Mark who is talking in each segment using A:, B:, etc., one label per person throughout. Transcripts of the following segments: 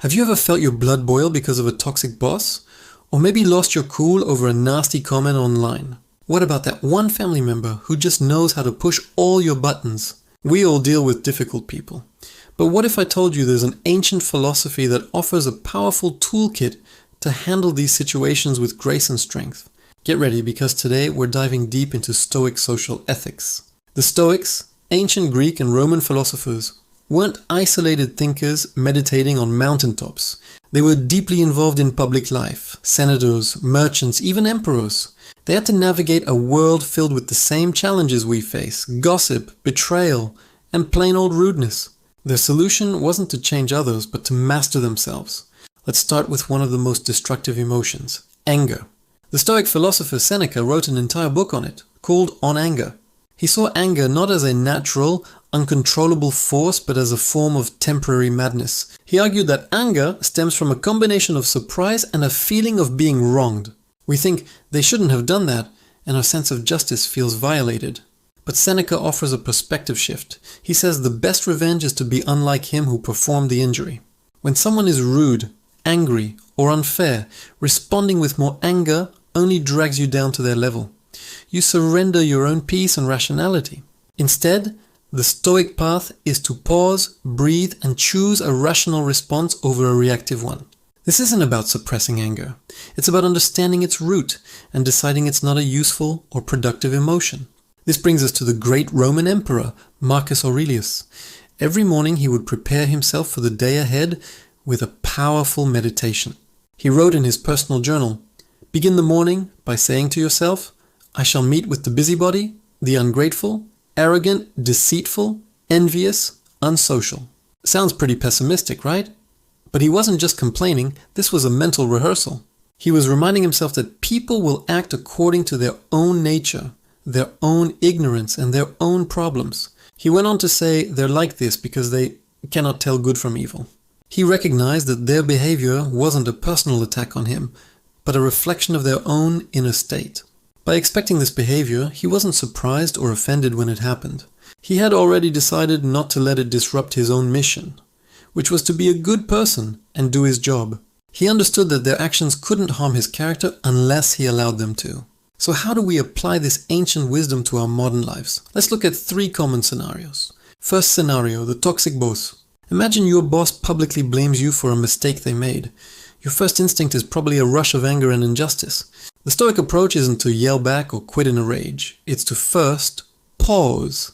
A: Have you ever felt your blood boil because of a toxic boss? Or maybe lost your cool over a nasty comment online? What about that one family member who just knows how to push all your buttons? We all deal with difficult people. But what if I told you there's an ancient philosophy that offers a powerful toolkit to handle these situations with grace and strength? Get ready, because today we're diving deep into Stoic social ethics. The Stoics, ancient Greek and Roman philosophers, weren't isolated thinkers meditating on mountaintops. They were deeply involved in public life, senators, merchants, even emperors. They had to navigate a world filled with the same challenges we face: gossip, betrayal, and plain old rudeness. Their solution wasn't to change others, but to master themselves. Let's start with one of the most destructive emotions: anger. The Stoic philosopher Seneca wrote an entire book on it, called On Anger. He saw anger not as a natural, uncontrollable force, but as a form of temporary madness. He argued that anger stems from a combination of surprise and a feeling of being wronged. We think they shouldn't have done that, and our sense of justice feels violated. But Seneca offers a perspective shift. He says the best revenge is to be unlike him who performed the injury. When someone is rude, angry, or unfair, responding with more anger only drags you down to their level. You surrender your own peace and rationality. Instead, the Stoic path is to pause, breathe, and choose a rational response over a reactive one. This isn't about suppressing anger. It's about understanding its root and deciding it's not a useful or productive emotion. This brings us to the great Roman emperor, Marcus Aurelius. Every morning he would prepare himself for the day ahead with a powerful meditation. He wrote in his personal journal, "Begin the morning by saying to yourself, I shall meet with the busybody, the ungrateful, arrogant, deceitful, envious, unsocial." Sounds pretty pessimistic, right? But he wasn't just complaining, this was a mental rehearsal. He was reminding himself that people will act according to their own nature, their own ignorance, and their own problems. He went on to say they're like this because they cannot tell good from evil. He recognized that their behavior wasn't a personal attack on him, but a reflection of their own inner state. By expecting this behavior, he wasn't surprised or offended when it happened. He had already decided not to let it disrupt his own mission, which was to be a good person and do his job. He understood that their actions couldn't harm his character unless he allowed them to. So how do we apply this ancient wisdom to our modern lives? Let's look at 3 common scenarios. First scenario, the toxic boss. Imagine your boss publicly blames you for a mistake they made. Your first instinct is probably a rush of anger and injustice. The Stoic approach isn't to yell back or quit in a rage. It's to first pause.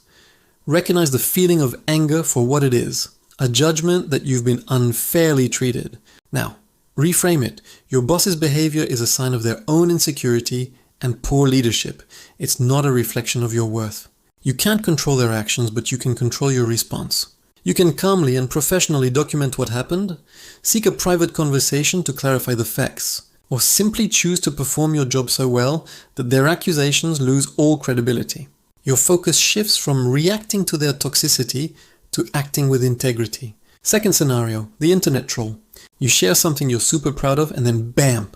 A: Recognize the feeling of anger for what it is, a judgment that you've been unfairly treated. Now, reframe it. Your boss's behavior is a sign of their own insecurity and poor leadership. It's not a reflection of your worth. You can't control their actions, but you can control your response. You can calmly and professionally document what happened, seek a private conversation to clarify the facts, or simply choose to perform your job so well that their accusations lose all credibility. Your focus shifts from reacting to their toxicity to acting with integrity. Second scenario, the internet troll. You share something you're super proud of and then bam!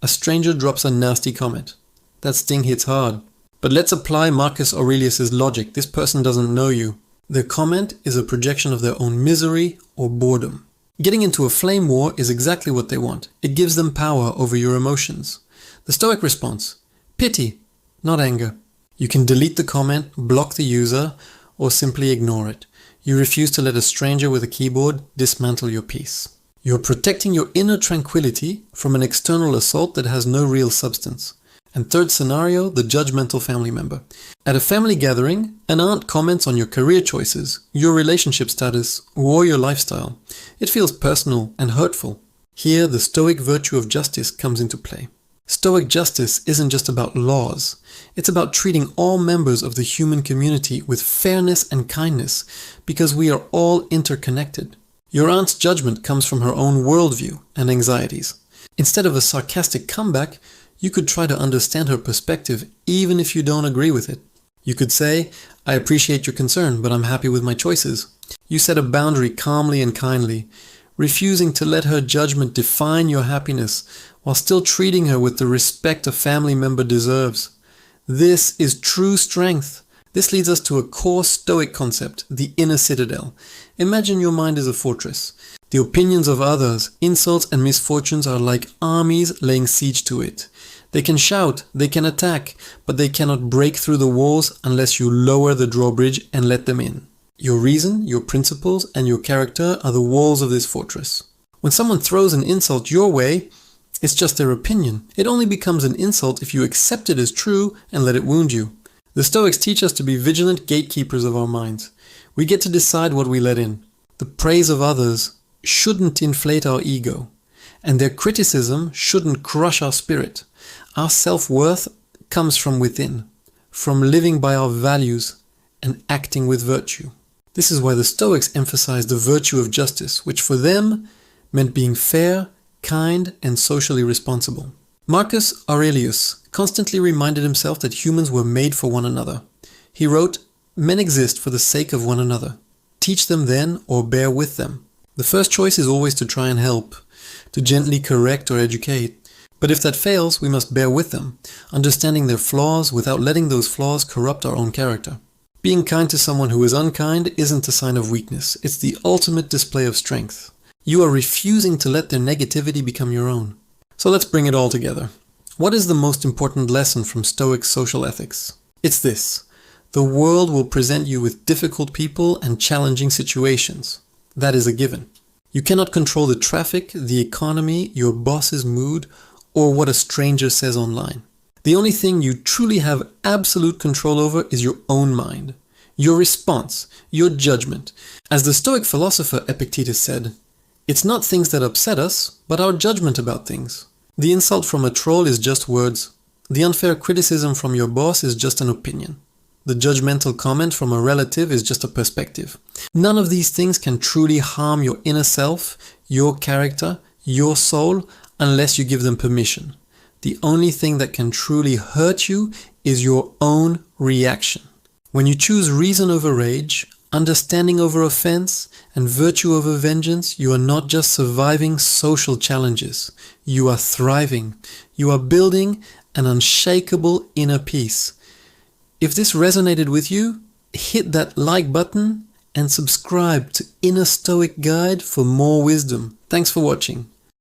A: A stranger drops a nasty comment. That sting hits hard. But let's apply Marcus Aurelius' logic. This person doesn't know you. Their comment is a projection of their own misery or boredom. Getting into a flame war is exactly what they want. It gives them power over your emotions. The Stoic response: pity, not anger. You can delete the comment, block the user, or simply ignore it. You refuse to let a stranger with a keyboard dismantle your peace. You're protecting your inner tranquility from an external assault that has no real substance. And third scenario, the judgmental family member. At a family gathering, an aunt comments on your career choices, your relationship status, or your lifestyle. It feels personal and hurtful. Here, the Stoic virtue of justice comes into play. Stoic justice isn't just about laws. It's about treating all members of the human community with fairness and kindness, because we are all interconnected. Your aunt's judgment comes from her own worldview and anxieties. Instead of a sarcastic comeback, you could try to understand her perspective even if you don't agree with it. You could say, "I appreciate your concern, but I'm happy with my choices." You set a boundary calmly and kindly, refusing to let her judgment define your happiness while still treating her with the respect a family member deserves. This is true strength. This leads us to a core Stoic concept, the inner citadel. Imagine your mind is a fortress. The opinions of others, insults and misfortunes are like armies laying siege to it. They can shout, they can attack, but they cannot break through the walls unless you lower the drawbridge and let them in. Your reason, your principles, and your character are the walls of this fortress. When someone throws an insult your way, it's just their opinion. It only becomes an insult if you accept it as true and let it wound you. The Stoics teach us to be vigilant gatekeepers of our minds. We get to decide what we let in. The praise of others shouldn't inflate our ego, and their criticism shouldn't crush our spirit. Our self-worth comes from within, from living by our values and acting with virtue. This is why the Stoics emphasized the virtue of justice, which for them meant being fair, kind, and socially responsible. Marcus Aurelius constantly reminded himself that humans were made for one another. He wrote, "Men exist for the sake of one another. Teach them then or bear with them." The first choice is always to try and help, to gently correct or educate. But if that fails, we must bear with them, understanding their flaws without letting those flaws corrupt our own character. Being kind to someone who is unkind isn't a sign of weakness, it's the ultimate display of strength. You are refusing to let their negativity become your own. So let's bring it all together. What is the most important lesson from Stoic social ethics? It's this: the world will present you with difficult people and challenging situations. That is a given. You cannot control the traffic, the economy, your boss's mood, or what a stranger says online. The only thing you truly have absolute control over is your own mind, your response, your judgment. As the Stoic philosopher Epictetus said, "It's not things that upset us, but our judgment about things." The insult from a troll is just words. The unfair criticism from your boss is just an opinion. The judgmental comment from a relative is just a perspective. None of these things can truly harm your inner self, your character, your soul, unless you give them permission. The only thing that can truly hurt you is your own reaction. When you choose reason over rage, understanding over offense, and virtue over vengeance, you are not just surviving social challenges. You are thriving. You are building an unshakable inner peace. If this resonated with you, hit that like button and subscribe to Inner Stoic Guide for more wisdom. Thanks for watching.